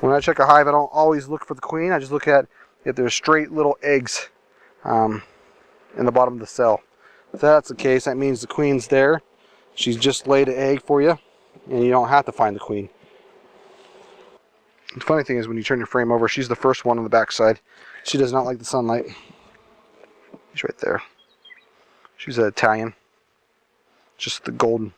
When I check a hive, I don't always look for the queen. I just look at if there's straight little eggs in the bottom of the cell. If that's the case, that means the queen's there. She's just laid an egg for you, and you don't have to find the queen. The funny thing is, when you turn your frame over, she's the first one on the back side. She does not like the sunlight. She's right there. She's an Italian. Just the golden.